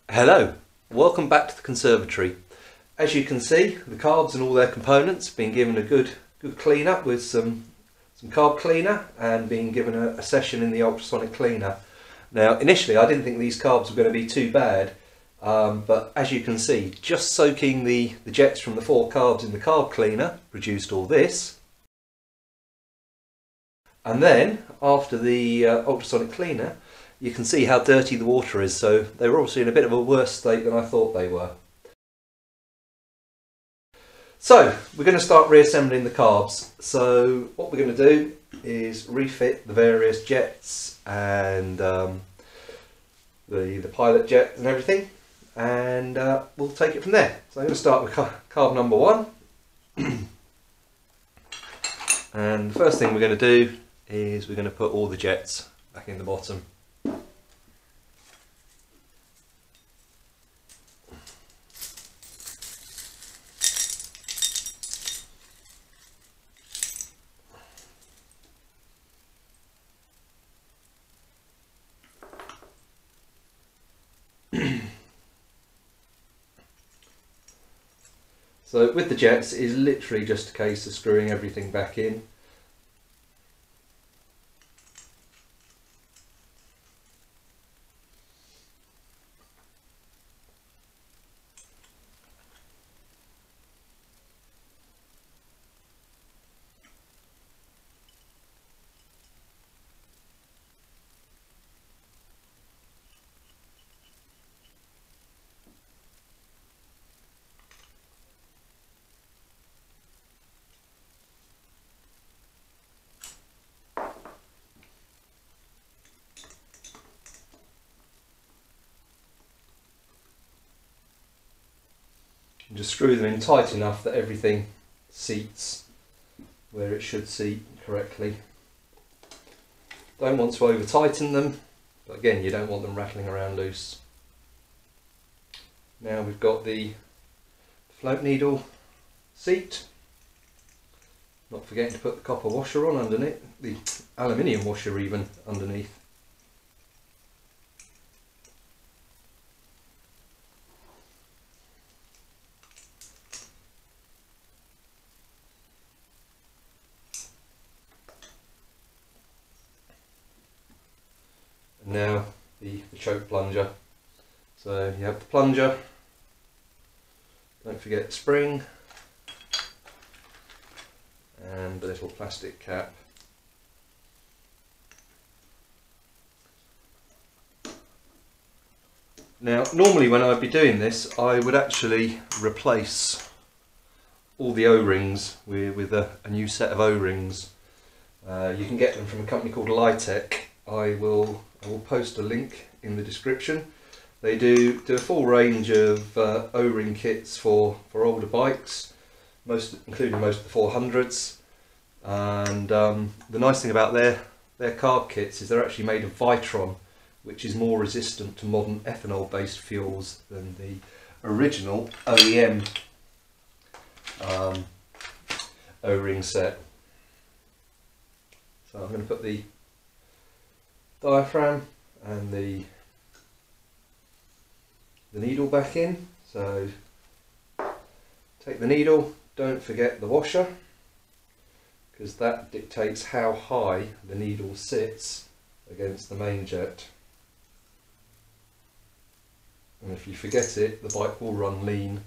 Hello, welcome back to the conservatory. As you can see, the carbs and all their components have been given a good clean up with some carb cleaner and being given a session in the ultrasonic cleaner. Now initially I didn't think these carbs were going to be too bad, but as you can see, just soaking the jets from the 4 carbs in the carb cleaner produced all this. And then after the ultrasonic cleaner, you can see how dirty the water is, so they were obviously in a bit of a worse state than I thought they were. So we're going to start reassembling the carbs. So what we're going to do is refit the various jets and the pilot jet and everything, and we'll take it from there. So I'm going to start with carb number 1. And the first thing we're going to do is we're going to put all the jets back in the bottom. So with the jets, it is literally just a case of screwing everything back in. And just screw them in tight enough that everything seats where it should seat correctly. Don't want to over tighten them, but again you don't want them rattling around loose. Now we've got the float needle seat. Not forgetting to put the copper washer on underneath, the aluminium washer even underneath. Now the choke plunger. So you have the plunger, don't forget the spring and the little plastic cap. Now normally when I'd be doing this I would actually replace all the O-rings with a new set of O-rings. You can get them from a company called Litech. I will post a link in the description. They do a full range of O-ring kits for older bikes, including most of the 400s. And the nice thing about their carb kits is they're actually made of Vitron, which is more resistant to modern ethanol based fuels than the original OEM O-ring set. So I'm going to put the diaphragm and the needle back in. So take the needle, don't forget the washer, because that dictates how high the needle sits against the main jet. And if you forget it, the bike will run lean.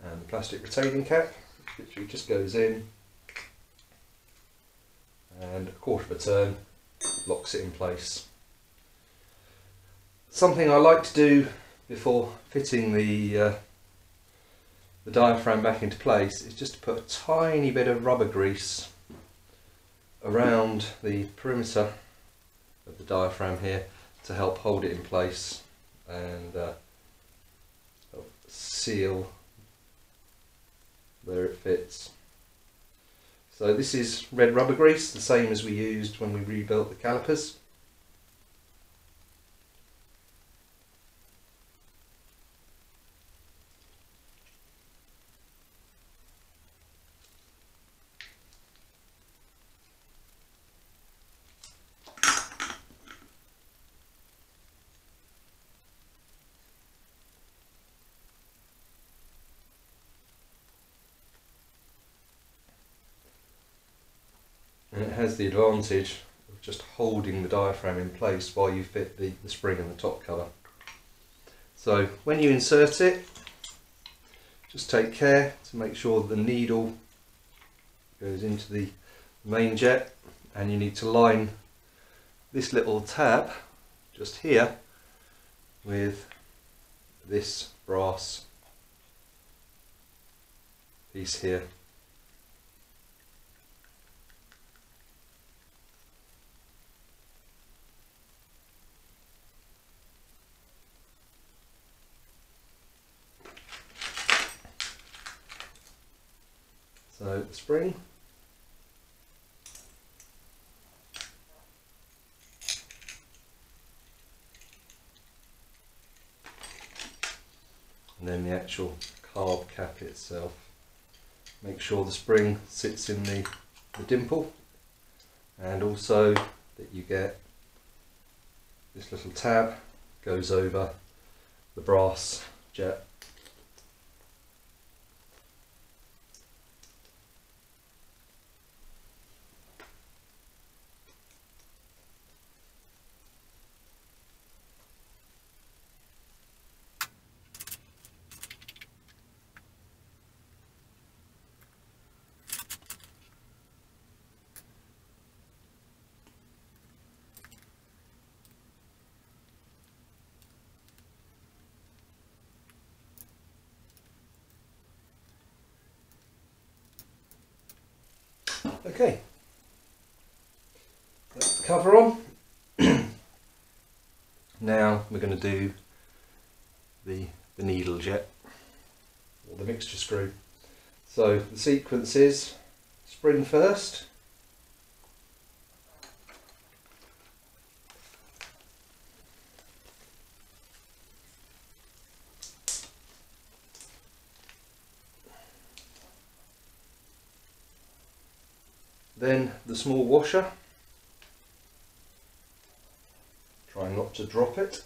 And the plastic retaining cap, which literally just goes in, and a quarter of a turn locks it in place. Something I like to do before fitting the diaphragm back into place is just to put a tiny bit of rubber grease around the perimeter of the diaphragm here to help hold it in place and seal where it fits. So this is red rubber grease, the same as we used when we rebuilt the calipers. and it has the advantage of just holding the diaphragm in place while you fit the spring and the top cover. So when you insert it, just take care to make sure that the needle goes into the main jet, and you need to line this little tab just here with this brass piece here. So the spring, and then the actual carb cap itself. Make sure the spring sits in the dimple, and also that you get this little tab goes over the brass jet. Okay, that's the cover on. Now we're going to do the needle jet, or the mixture screw. So the sequence is spring first, then the small washer, try not to drop it,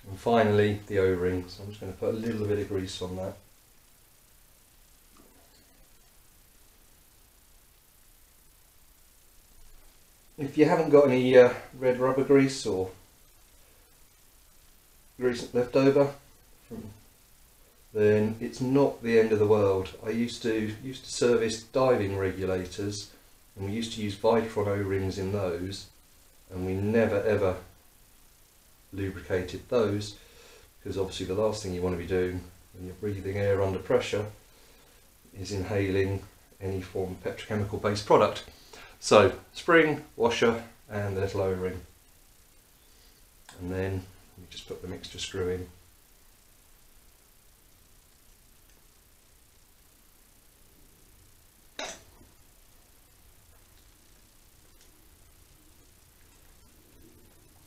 and finally the O-ring. So I'm just going to put a little bit of grease on that. If you haven't got any red rubber grease or grease left over, then it's not the end of the world. I used to service diving regulators, and we used to use Vicron O-rings in those, and we never ever lubricated those, because obviously the last thing you want to be doing when you're breathing air under pressure is inhaling any form of petrochemical based product. So spring, washer and the little O-ring, and then you just put the mixture screw in.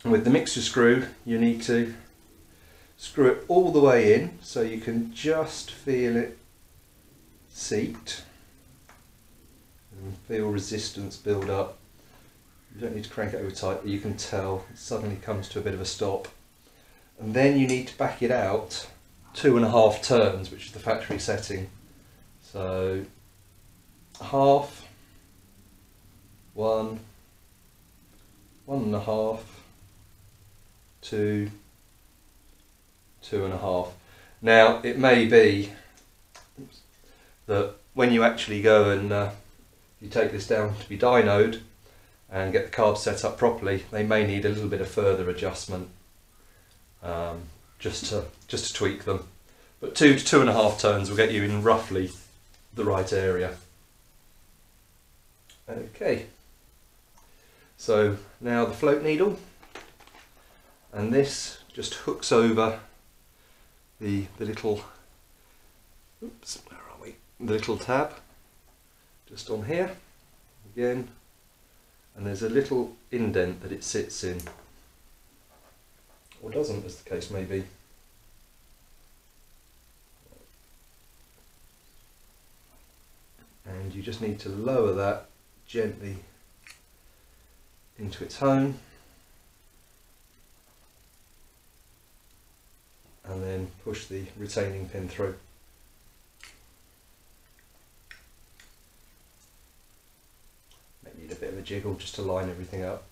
And with the mixture screw, you need to screw it all the way in so you can just feel it seat and feel resistance build up. You don't need to crank it over tight, but you can tell it suddenly comes to a bit of a stop. And then you need to back it out 2.5 turns, which is the factory setting. So half, 1, 1.5, 2, 2.5. Now it may be that when you actually go and you take this down to be dynoed and get the carbs set up properly, they may need a little bit of further adjustment, just to tweak them. But 2 to 2.5 turns will get you in roughly the right area. Okay, so now the float needle, and this just hooks over the little, oops, where are we? The little tab, just on here, again, and there's a little indent that it sits in, or doesn't, as the case may be. And you just need to lower that gently into its home, and then push the retaining pin through. jiggle just to line everything up.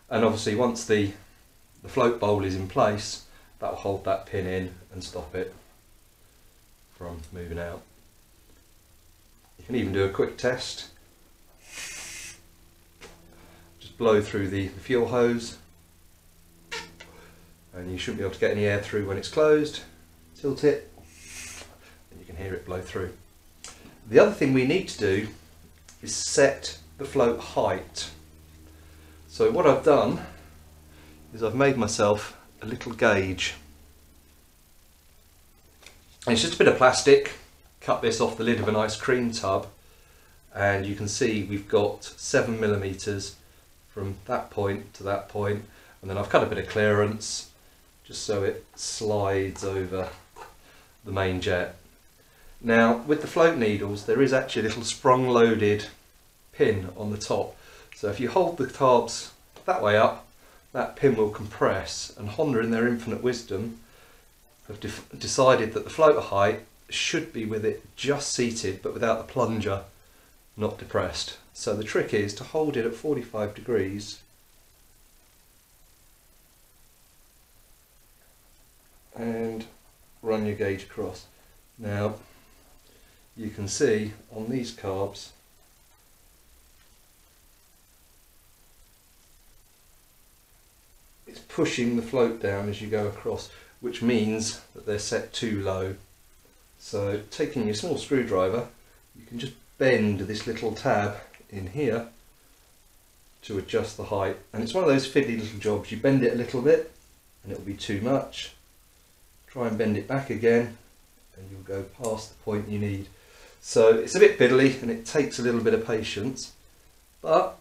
And obviously once the float bowl is in place, that will hold that pin in and stop it from moving out. You can even do a quick test. Just blow through the fuel hose and you shouldn't be able to get any air through when it's closed. Tilt it and you can hear it blow through. The other thing we need to do is set the float height. So what I've done is I've made myself a little gauge. And it's just a bit of plastic. Cut this off the lid of an ice cream tub and you can see we've got 7mm from that point to that point, and then I've cut a bit of clearance just so it slides over the main jet. Now with the float needles there is actually a little sprung loaded pin on the top, so if you hold the carbs that way up, that pin will compress, and Honda in their infinite wisdom have decided that the float height should be with it just seated but without the plunger not depressed. So the trick is to hold it at 45 degrees and run your gauge across. Now you can see on these carbs it's pushing the float down as you go across, which means that they're set too low. So taking your small screwdriver, you can just bend this little tab in here to adjust the height, and it's one of those fiddly little jobs. You bend it a little bit and it'll be too much. Try and bend it back again and you'll go past the point you need. So it's a bit fiddly and it takes a little bit of patience, but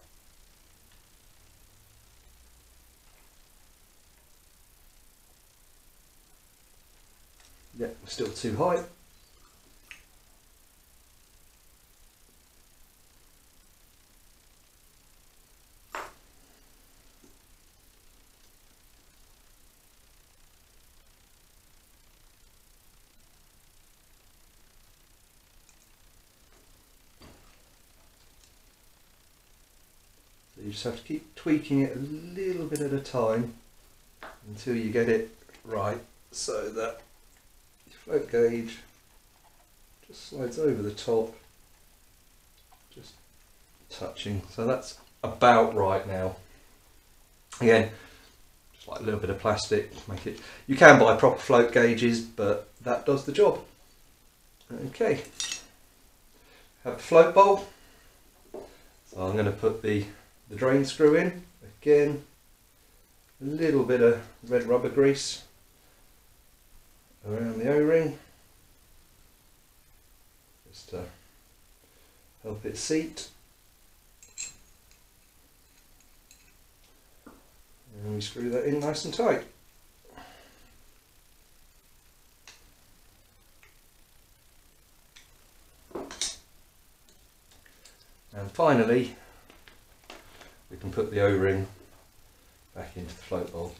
yeah, we're still too high. So you just have to keep tweaking it a little bit at a time until you get it right, so that your float gauge just slides over the top, just touching. So that's about right now. Again, just like a little bit of plastic, make it. You can buy proper float gauges, but that does the job. Okay, have the float bowl. So I'm going to put the drain screw in. Again, a little bit of red rubber grease around the O-ring, just to help it seat. And we screw that in nice and tight. And finally, we can put the O-ring back into the float bowl.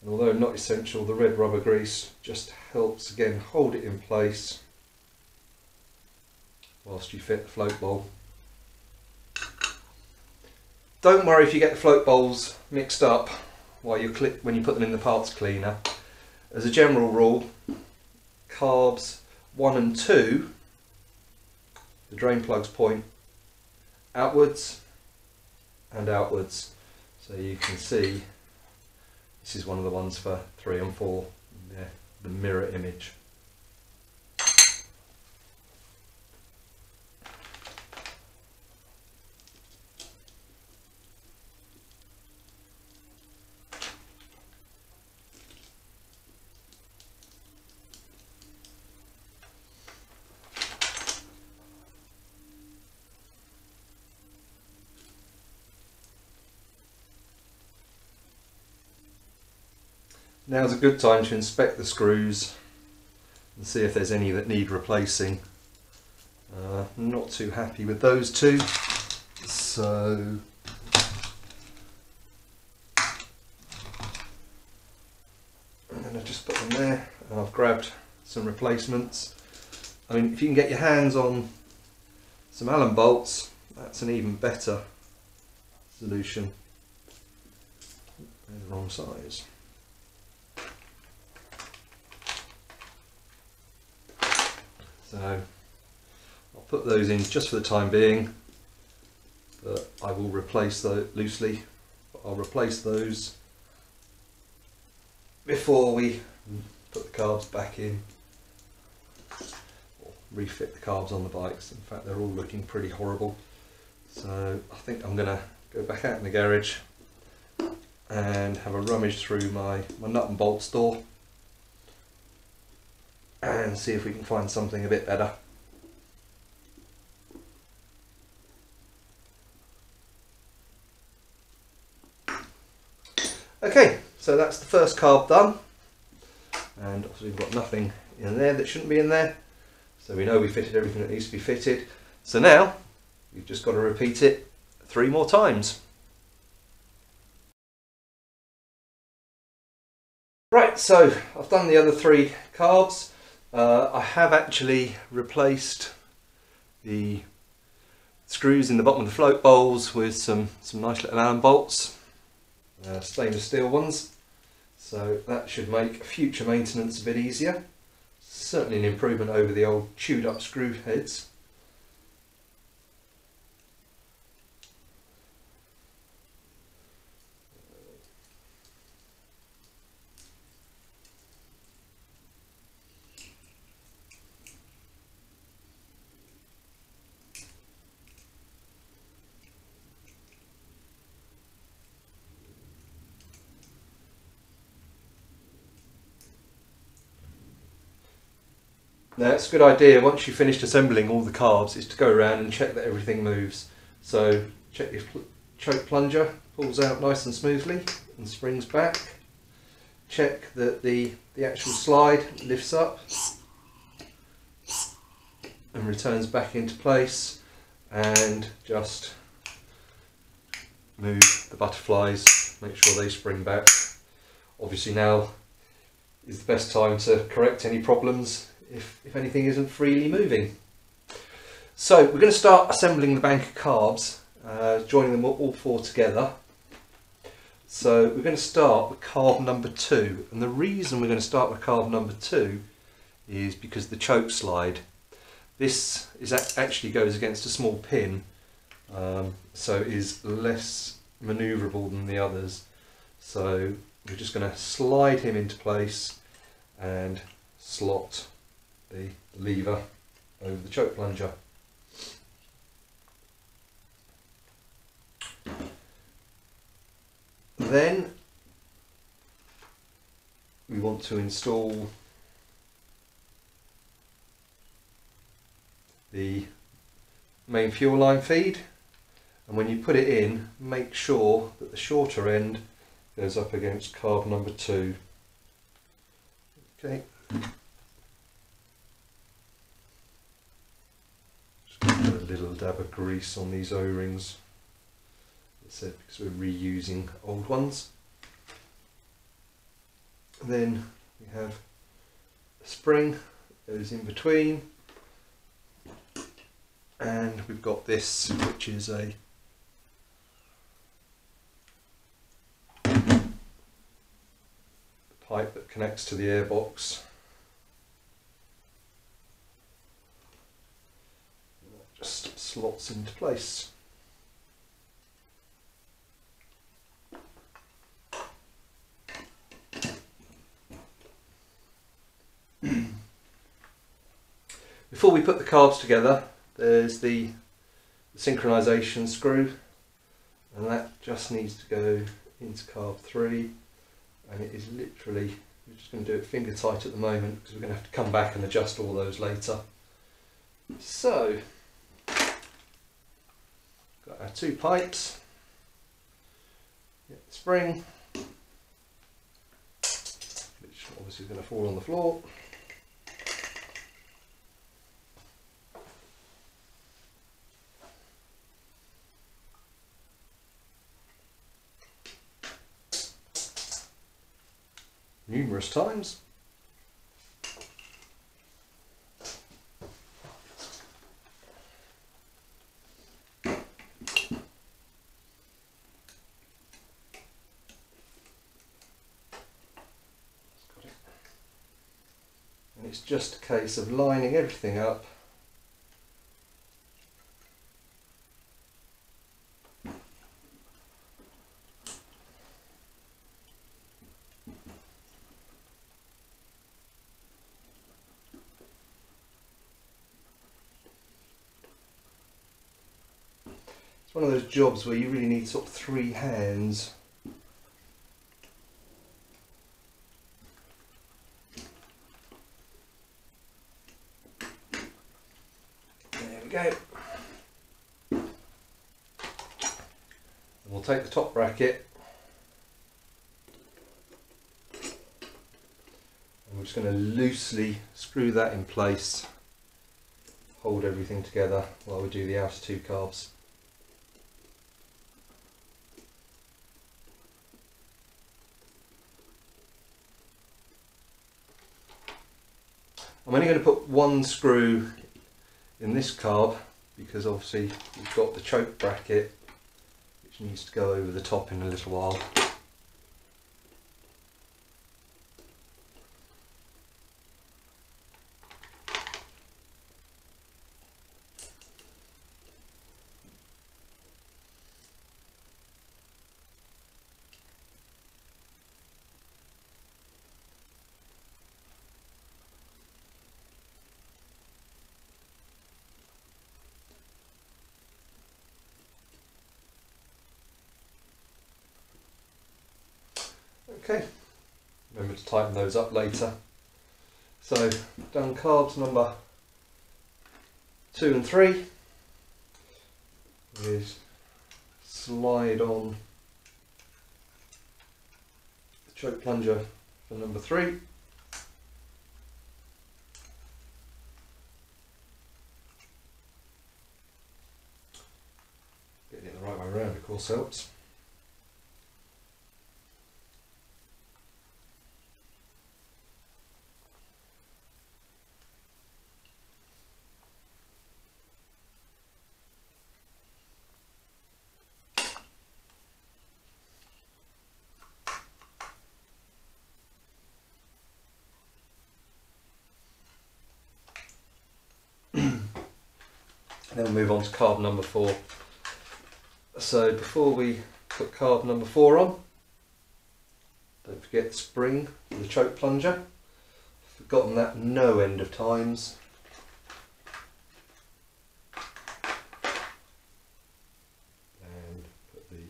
And although not essential, the red rubber grease just helps again hold it in place whilst you fit the float bowl. Don't worry if you get the float bowls mixed up while when you put them in the parts cleaner. As a general rule, carbs 1 and 2, the drain plugs point outwards and outwards. So you can see this is one of the ones for 3 and 4, the mirror image. Now's a good time to inspect the screws and see if there's any that need replacing. Not too happy with those two, so and then I just put them there, and I've grabbed some replacements. I mean, if you can get your hands on some Allen bolts, that's an even better solution. They're the wrong size. So I'll put those in just for the time being, but I will replace those loosely. I'll replace those before we put the carbs back in, or refit the carbs on the bikes. In fact, they're all looking pretty horrible. So I think I'm going to go back out in the garage and have a rummage through my nut and bolt store and see if we can find something a bit better. Okay, so that's the first carb done, and obviously we've got nothing in there that shouldn't be in there, so we know we fitted everything that needs to be fitted. So now we've just got to repeat it 3 more times. Right, so I've done the other 3 carbs. I have actually replaced the screws in the bottom of the float bowls with some nice little Allen bolts, stainless steel ones, so that should make future maintenance a bit easier. Certainly an improvement over the old chewed up screw heads. Now it's a good idea, once you've finished assembling all the carbs, is to go around and check that everything moves. So check your choke plunger pulls out nice and smoothly and springs back. Check that the actual slide lifts up and returns back into place, and just move the butterflies, make sure they spring back. Obviously now is the best time to correct any problems if anything isn't freely moving. So we're going to start assembling the bank of carbs, joining them all 4 together. So we're going to start with carb number 2, and the reason we're going to start with carb number 2 is because the choke slide. This actually goes against a small pin, so it is less manoeuvrable than the others. So we're just going to slide him into place and slot the lever over the choke plunger. Then we want to install the main fuel line feed, and when you put it in, make sure that the shorter end goes up against carb number 2. Okay. Just put a little dab of grease on these O-rings, as I said, because we're reusing old ones. And then we have a spring that goes in between, and we've got this, which is a pipe that connects to the airbox. Just slots into place. Before we put the carbs together, there's the synchronization screw, and that just needs to go into carb 3, and it is literally, we're just going to do it finger tight at the moment because we're going to have to come back and adjust all those later. So got our 2 pipes, get the spring, obviously going to fall on the floor. Numerous times. And it's just a case of lining everything up . It's one of those jobs where you really need sort of 3 hands. There we go. And we'll take the top bracket and we're just going to loosely screw that in place, hold everything together while we do the outer 2 carbs. I'm only going to put 1 screw in this carb because obviously we've got the choke bracket which needs to go over the top in a little while. Okay, remember to tighten those up later. So, done carbs number 2 and 3. Is slide on the choke plunger for number 3. Getting it the right way around, of course, helps. Then we'll move on to carb number 4. So before we put carb number 4 on, don't forget the spring for the choke plunger. Forgotten that no end of times. And put the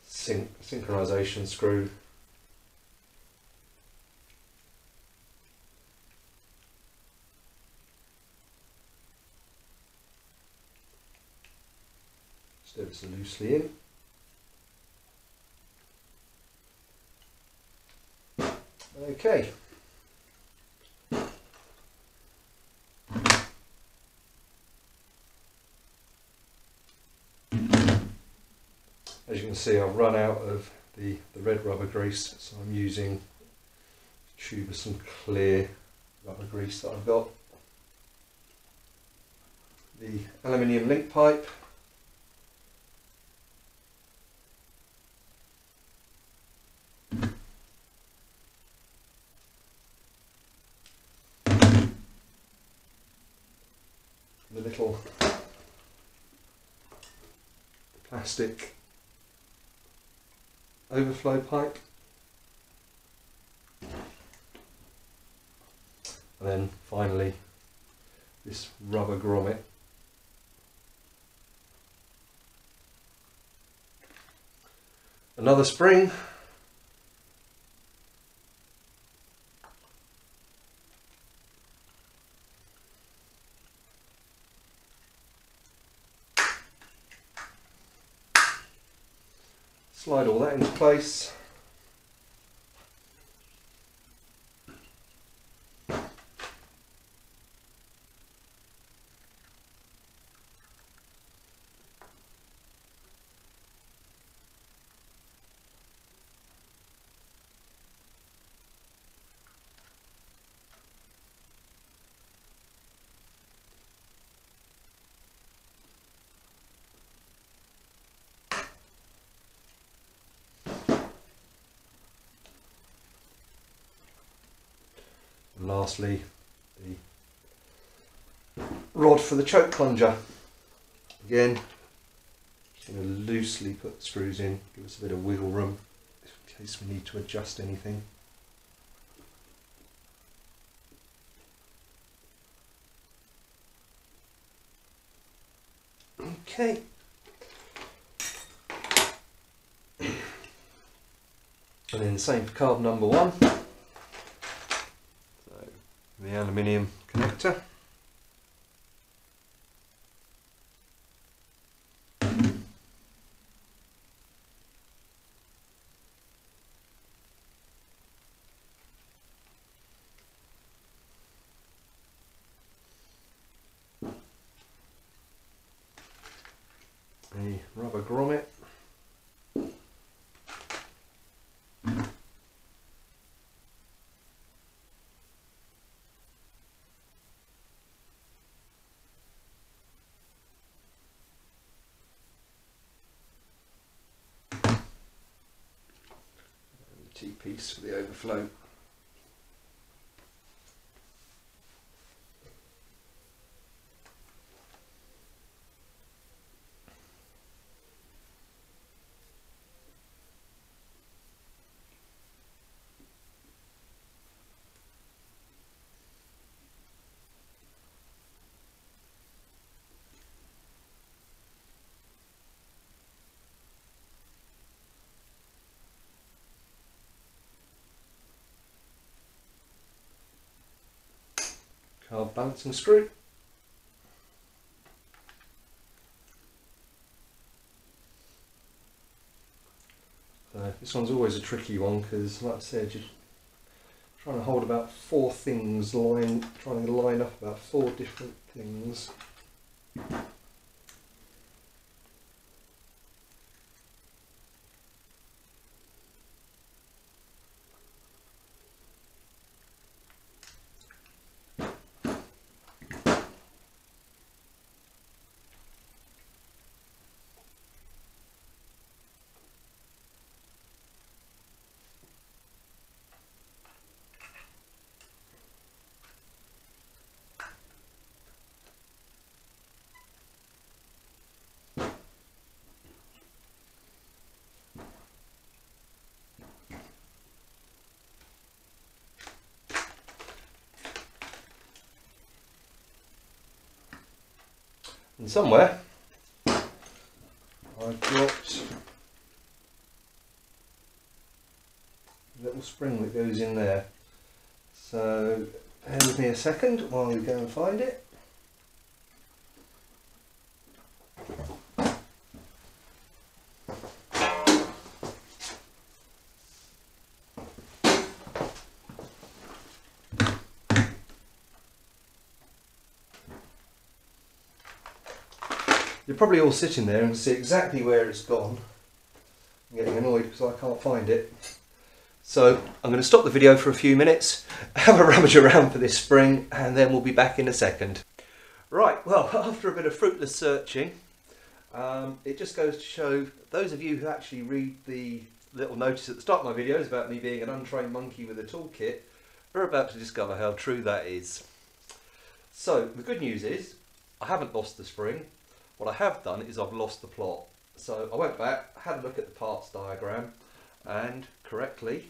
synchronization screw . Ever so loosely in. Okay. As you can see, I've run out of the red rubber grease, so I'm using a tube of some clear rubber grease that I've got. The aluminium link pipe. The little plastic overflow pipe, and then finally this rubber grommet. Another spring. Slide all that into place. And lastly, the rod for the choke plunger. Again, just going to loosely put the screws in, give us a bit of wiggle room in case we need to adjust anything. Okay. And then the same for carb number 1. So the aluminium connector. A rubber grommet. T-piece for the overflow. Carb balancing screw. So this one's always a tricky one because, like I said, you're trying to hold about 4 things, trying to line up about 4 different things. And somewhere I've dropped a little spring that goes in there. So bear with me a second while we go and find it. You're probably all sitting there and see exactly where it's gone. I'm getting annoyed because I can't find it. So I'm going to stop the video for a few minutes, have a rummage around for this spring, and then we'll be back in a second. Right, well, after a bit of fruitless searching, it just goes to show those of you who actually read the little notice at the start of my videos about me being an untrained monkey with a toolkit are about to discover how true that is. So the good news is I haven't lost the spring. What I have done is I've lost the plot. So I went back, had a look at the parts diagram, and correctly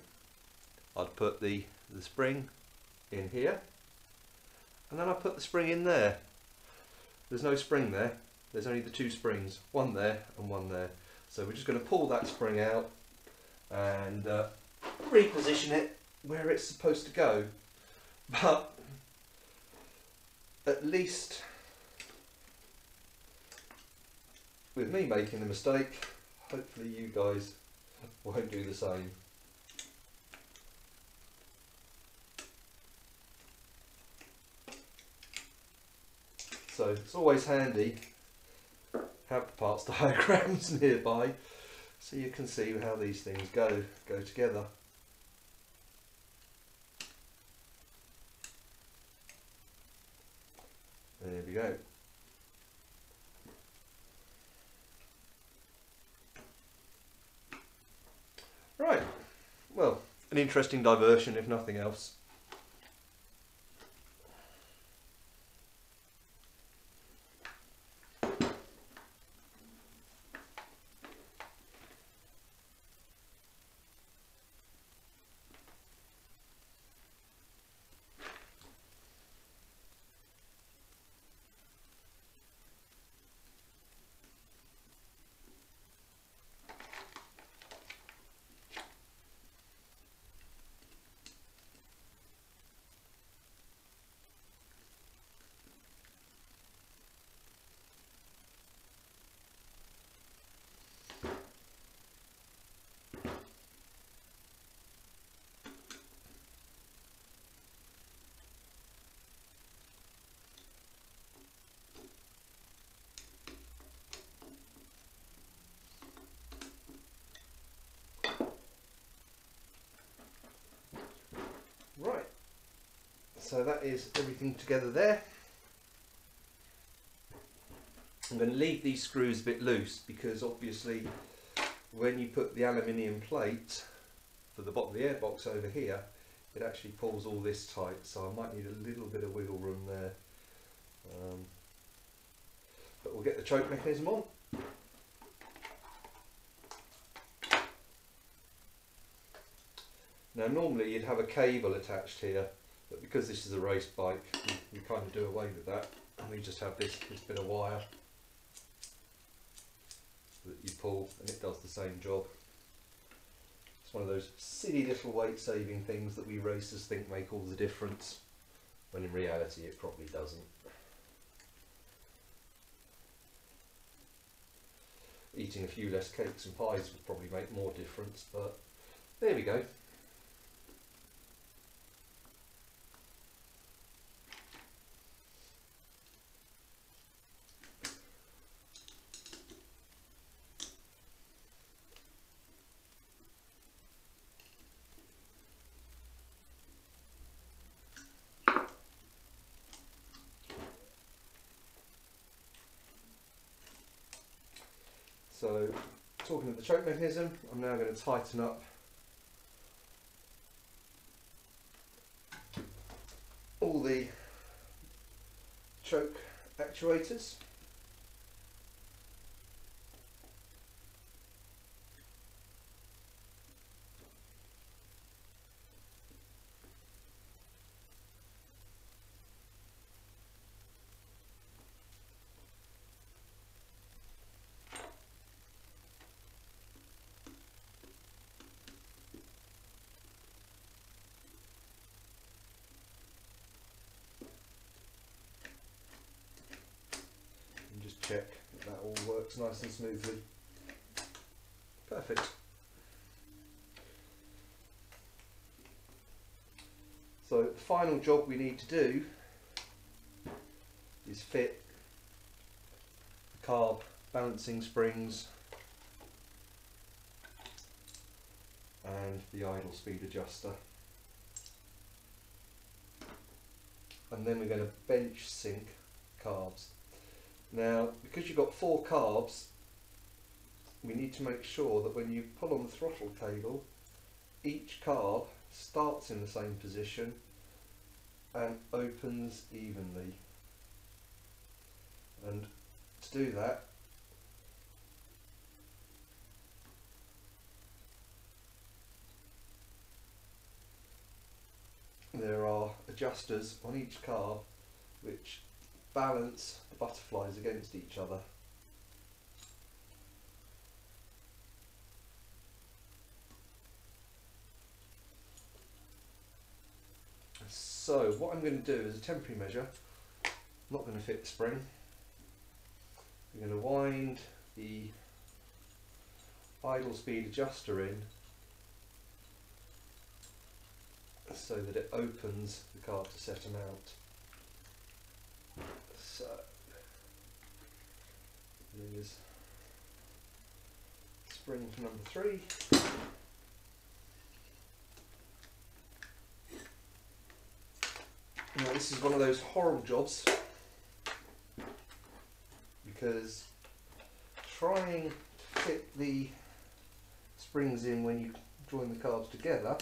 I'd put the spring in here, and then I put the spring in there. There's no spring there, there's only the 2 springs, one there and one there. So we're just going to pull that spring out and reposition it where it's supposed to go. But at least with me making the mistake, hopefully you guys won't do the same. So it's always handy to have the parts diagrams nearby so you can see how these things go together. There we go. Right, well, an interesting diversion if nothing else. So that is everything together there. I'm going to leave these screws a bit loose because obviously when you put the aluminium plate for the bottom of the airbox over here, it actually pulls all this tight, so I might need a little bit of wiggle room there. But we'll get the choke mechanism on. Now normally you'd have a cable attached here, but because this is a race bike, we kind of do away with that, and we just have this bit of wire that you pull and it does the same job. It's one of those silly little weight saving things that we racers think make all the difference, when in reality it probably doesn't. Eating a few less cakes and pies would probably make more difference, but there we go. So, talking of the choke mechanism, I'm now going to tighten up all the choke actuators. And just check that all works nice and smoothly. Perfect. So the final job we need to do is fit the carb balancing springs and the idle speed adjuster. And then we're going to bench sync carbs. Now, because you've got 4 carbs, we need to make sure that when you pull on the throttle cable, each carb starts in the same position and opens evenly. And to do that, there are adjusters on each carb which balance the butterflies against each other. So what I'm going to do as a temporary measure, I'm not going to fit the spring, I'm going to wind the idle speed adjuster in so that it opens the carb to set them out. So there's spring for number 3. Now this is one of those horrible jobs because trying to fit the springs in when you join the carbs together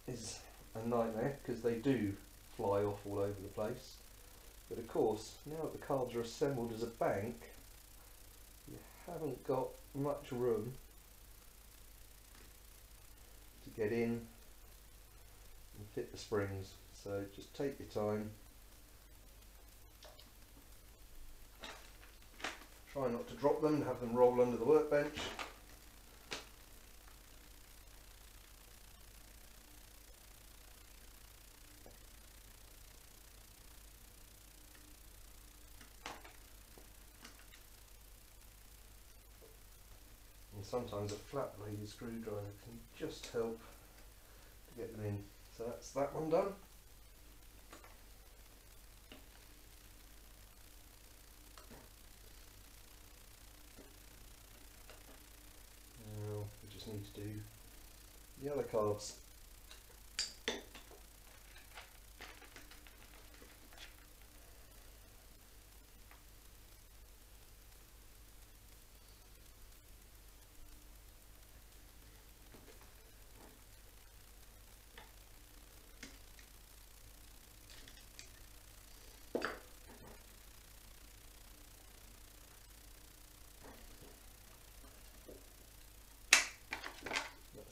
is a nightmare because they do fly off all over the place. But of course, now that the carbs are assembled as a bank, you haven't got much room to get in and fit the springs. So just take your time. Try not to drop them and have them roll under the workbench. And sometimes a flat bladed screwdriver can just help to get them in. So that's that one done. Now we just need to do the other carbs.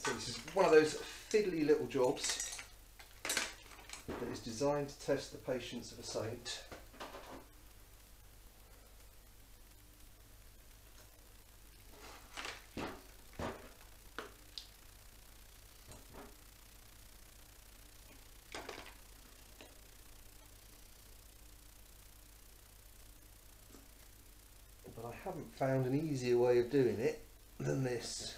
So this is one of those fiddly little jobs that is designed to test the patience of a saint. But I haven't found an easier way of doing it than this.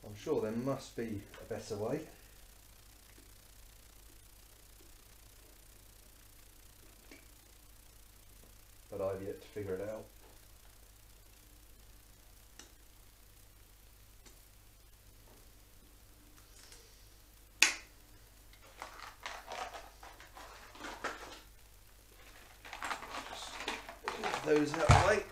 I'm sure there must be a better way. But I've yet to figure it out. Just get those out of the way.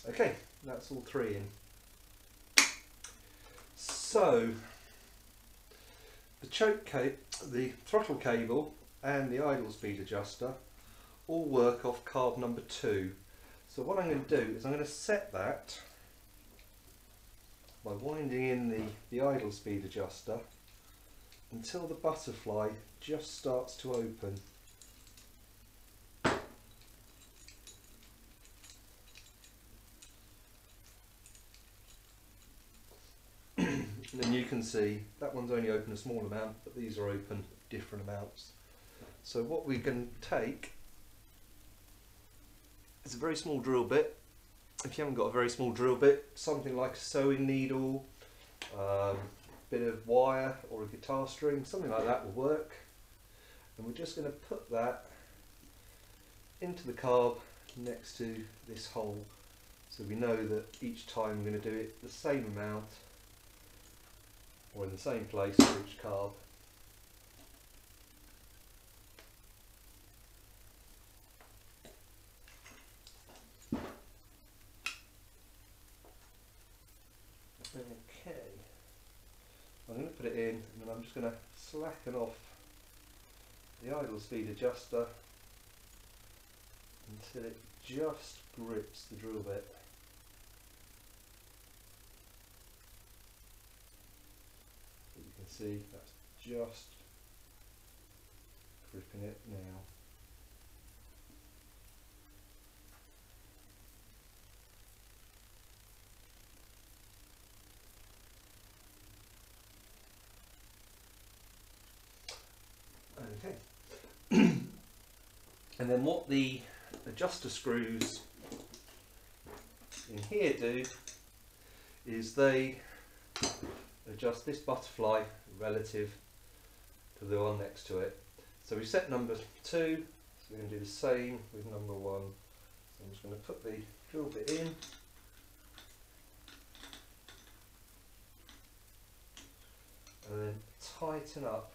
Okay, that's all three in. So the throttle cable and the idle speed adjuster all work off carb number 2. So what I'm going to do is I'm going to set that by winding in the idle speed adjuster until the butterfly just starts to open. And then you can see that one's only open a small amount, but these are open different amounts. So what we can take is a very small drill bit. If you haven't got a very small drill bit, something like a sewing needle, bit of wire or a guitar string, something like that will work. And we're just going to put that into the carb next to this hole, so we know that each time we're going to do it the same amount or in the same place for each carb. Okay, I'm going to put it in and then I'm just going to slacken off the idle speed adjuster until it just grips the drill bit. You can see that's just gripping it now. Okay. And then what the adjuster screws in here do is they adjust this butterfly relative to the one next to it. So we set number 2, so we're going to do the same with number 1. So I'm just going to put the drill bit in. And then tighten up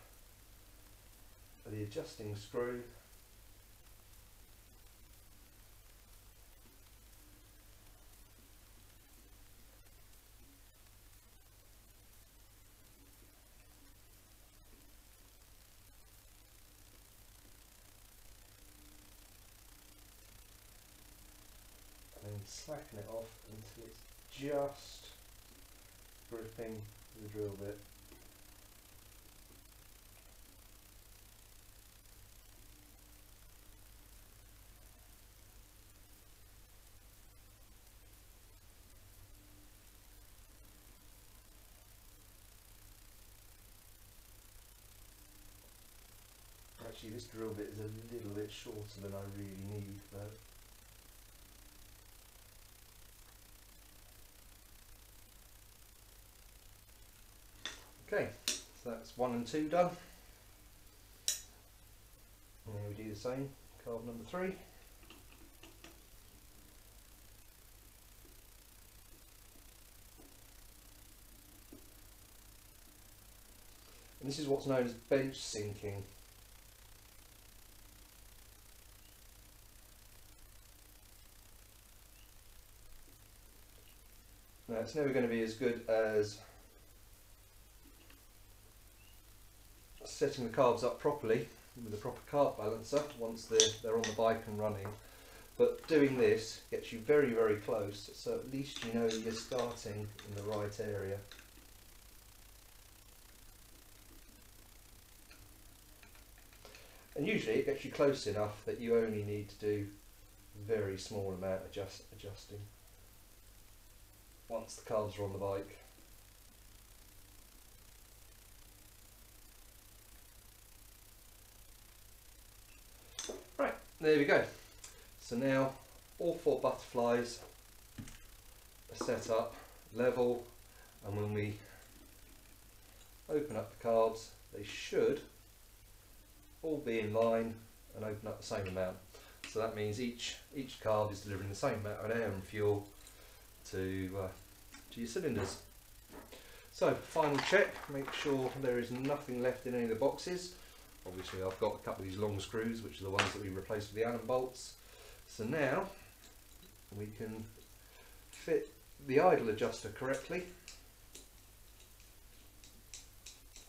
the adjusting screw. And slacken it off until it's just gripping the drill bit. Actually, this drill bit is a little bit shorter than I really need though. Okay, so that's 1 and 2 done. And then we do the same, carb number 3. And this is what's known as bench sinking. Now it's never going to be as good as setting the carbs up properly with a proper carb balancer once they're on the bike and running, but doing this gets you very, very close, so at least you know you're starting in the right area. And usually it gets you close enough that you only need to do a very small amount of adjusting once the carbs are on the bike. Right, there we go. So now all 4 butterflies are set up level, and when we open up the carbs they should all be in line and open up the same amount. So that means each carb is delivering the same amount of air and fuel to your cylinders. So final check, make sure there is nothing left in any of the boxes. Obviously I've got a couple of these long screws, which are the ones that we replaced with the Allen bolts. So now we can fit the idle adjuster correctly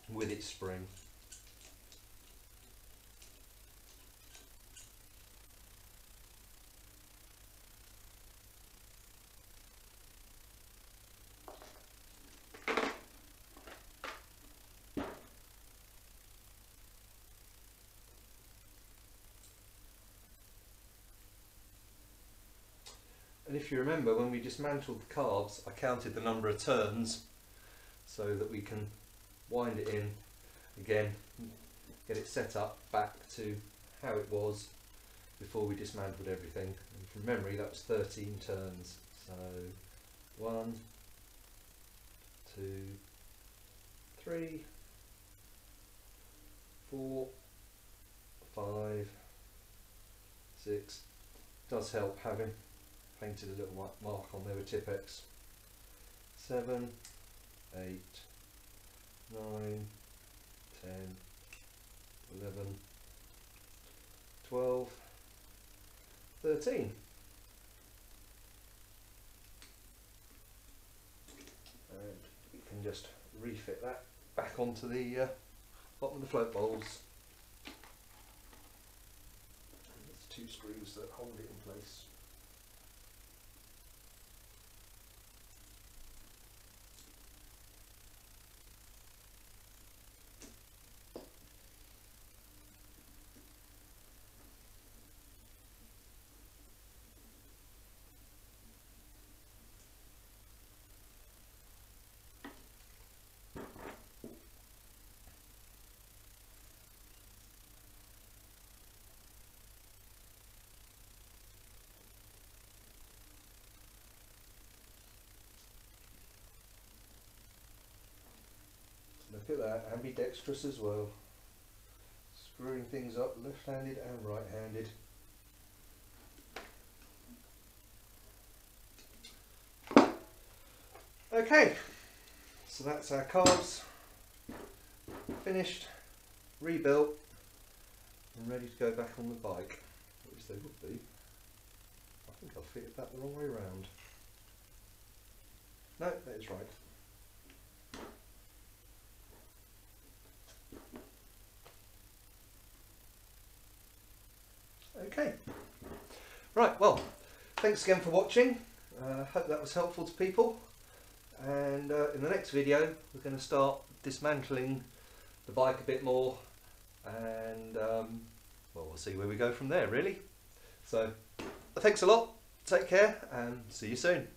with its spring. And if you remember, when we dismantled the carbs, I counted the number of turns so that we can wind it in again, get it set up back to how it was before we dismantled everything. And from memory that was 13 turns. So 1, 2, 3, 4, 5, 6. Does help having painted a little white mark on there with Tipp-Ex. 7, 8, 9, 10, 11, 12, 13. And you can just refit that back onto the bottom of the float bowls. There's 2 screws that hold it in place. Look at that, ambidextrous as well. Screwing things up left-handed and right-handed. Okay, so that's our carbs finished, rebuilt and ready to go back on the bike, which they would be. I think I've fitted that the wrong way around. No, that is right. Okay, right, well, thanks again for watching. Hope that was helpful to people, and in the next video we're going to start dismantling the bike a bit more, and well, we'll see where we go from there really. So thanks a lot, take care and see you soon.